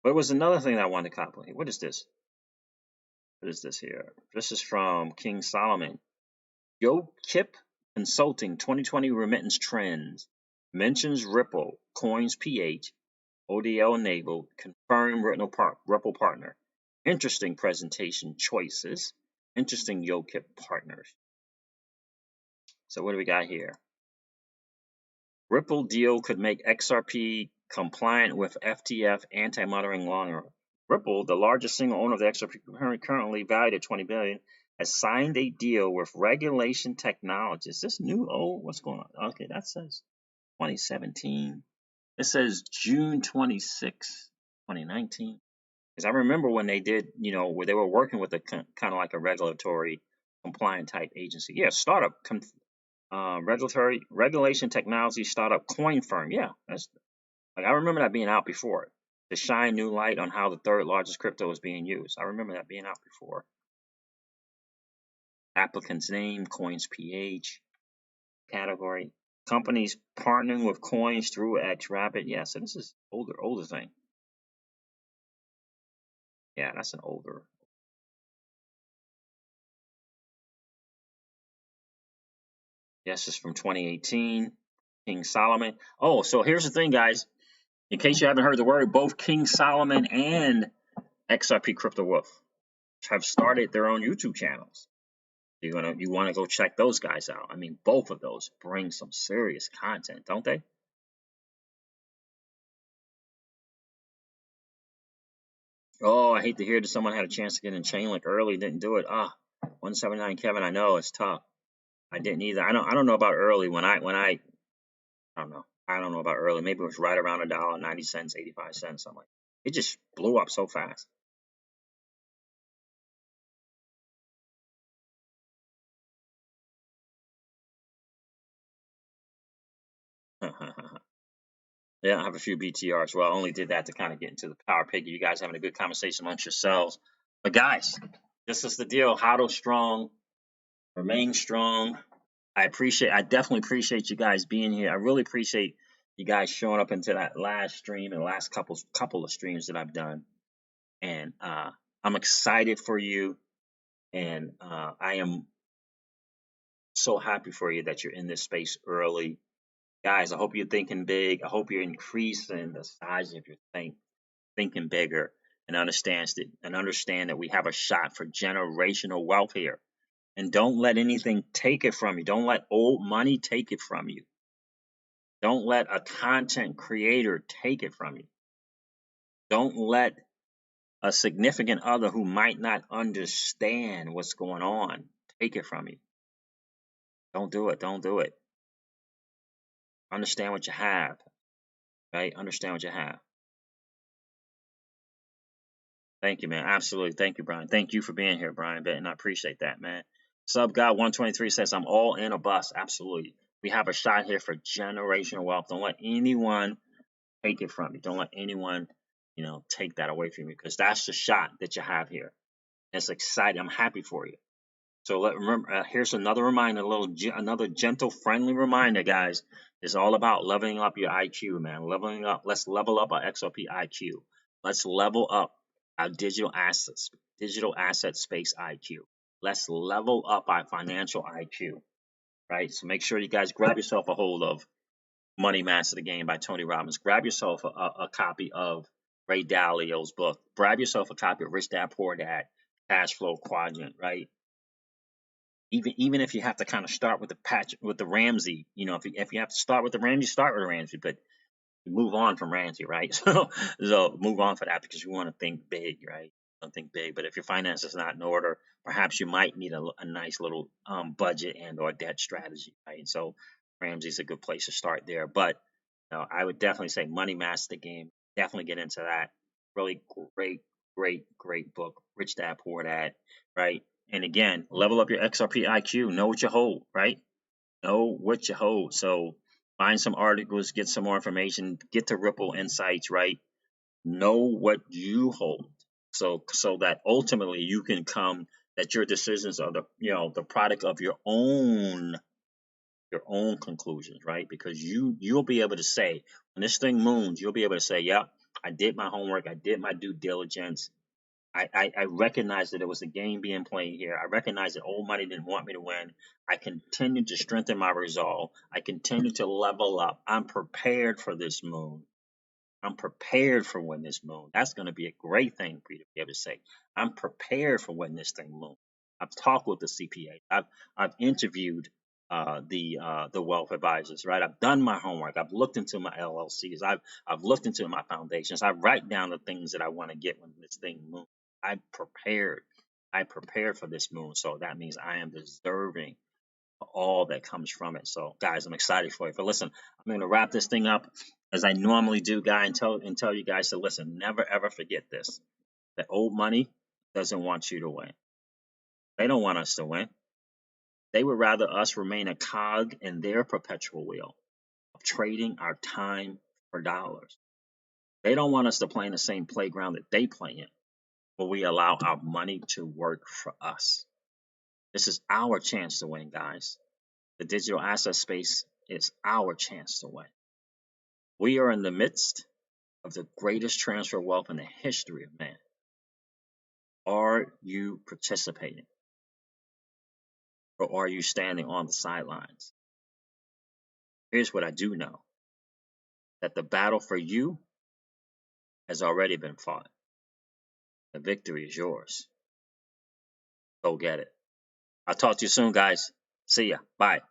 But it was another thing that I wanted to compliment. What is this? What is this here? This is from King Solomon. Yo Kip Consulting 2020 remittance trends mentions Ripple, Coins PH, ODL enabled, confirmed Ripple partner. Interesting presentation choices. Interesting YoKip partners. So what do we got here? Ripple deal could make XRP compliant with FTF anti-money laundering. Ripple, the largest single owner of the XRP, currently valued at $20 billion, has signed a deal with Regulation Technology. Is this new? Oh, what's going on? Okay, that says 2017. It says June 26, 2019. Because I remember when they did, where they were working with a kind of like a regulatory compliant type agency. Yeah, startup regulatory regulation technology startup coin firm. Yeah, that's like I remember that being out before to shine new light on how the third largest crypto is being used. I remember that being out before. Applicant's name, coins PH, category, companies partnering with coins through X Rapid. Yeah, so this is older thing. Yeah, that's an older. Yes, it's from 2018. King Solomon. Oh, so here's the thing, guys. In case you haven't heard the word, both King Solomon and XRP Crypto Wolf have started their own YouTube channels. You want to go check those guys out. I mean, both of those bring some serious content, don't they? Oh, I hate to hear that someone had a chance to get in Chainlink early, didn't do it. 179 Kevin, I know it's tough. I didn't either. I don't know about early I don't know. I don't know about early. Maybe it was right around $1.90, 85 cents, something like that. It just blew up so fast. Yeah, I have a few BTRs. Well, I only did that to kind of get into the power pig. You guys having a good conversation amongst yourselves. But guys, this is the deal. Hodl strong, remain strong. I definitely appreciate you guys being here. I really appreciate you guys showing up into that last stream and last couple of streams that I've done. And I'm excited for you. And I am so happy for you that you're in this space early. Guys, I hope you're thinking big. I hope you're increasing the size of your thinking bigger, and understand that we have a shot for generational wealth here. And don't let anything take it from you. Don't let old money take it from you. Don't let a content creator take it from you. Don't let a significant other who might not understand what's going on take it from you. Don't do it. Don't do it. Understand what you have, right? Understand what you have. Thank you, man. Absolutely. Thank you, Brian. Thank you for being here, Brian. And I appreciate that, man. Sub God 123 says, I'm all in a bus. Absolutely. We have a shot here for generational wealth. Don't let anyone take it from you. Don't let anyone, take that away from you, because that's the shot that you have here. It's exciting. I'm happy for you. So remember, here's another reminder, another gentle, friendly reminder, guys. It's all about leveling up your IQ, man. Leveling up. Let's level up our XRP IQ. Let's level up our digital asset space IQ. Let's level up our financial IQ, right? So make sure you guys grab yourself a hold of Money Master the Game by Tony Robbins. Grab yourself a copy of Ray Dalio's book. Grab yourself a copy of Rich Dad Poor Dad, Cash Flow Quadrant, right? Even if you have to kind of start with the Ramsey, if you have to start with the Ramsey, start with the Ramsey, but move on from Ramsey, right? So move on for that, because you want to think big, right? Don't think big. But if your finances not in order, perhaps you might need a nice little budget and or debt strategy, right? So Ramsey's a good place to start there. But I would definitely say Money Master the Game. Definitely get into that. Really great book. Rich Dad Poor Dad, right? And again, level up your XRP IQ. Know what you hold, right? Know what you hold. So find some articles, get some more information, get to Ripple Insights, right? Know what you hold. So that ultimately you can come, that your decisions are the product of your own conclusions, right? Because you'll be able to say, when this thing moons, you'll be able to say, yeah, I did my homework, I did my due diligence. I recognize that it was a game being played here. I recognize that old money didn't want me to win. I continue to strengthen my resolve. I continue to level up. I'm prepared for this moon. I'm prepared for when this moon. That's going to be a great thing for you to be able to say. I'm prepared for when this thing moves. I've talked with the CPA. I've interviewed the wealth advisors. Right. I've done my homework. I've looked into my LLCs. I've looked into my foundations. I write down the things that I want to get when this thing moves. I'm prepared. I prepared for this moon. So that means I am deserving all that comes from it. So, guys, I'm excited for you. But listen, I'm going to wrap this thing up as I normally do, guys, and tell you guys to listen. Never ever forget this: that old money doesn't want you to win. They don't want us to win. They would rather us remain a cog in their perpetual wheel of trading our time for dollars. They don't want us to play in the same playground that they play in, where we allow our money to work for us. This is our chance to win, guys. The digital asset space is our chance to win. We are in the midst of the greatest transfer of wealth in the history of man. Are you participating, or are you standing on the sidelines? Here's what I do know: that the battle for you has already been fought. The victory is yours. Go get it. I'll talk to you soon, guys. See ya. Bye.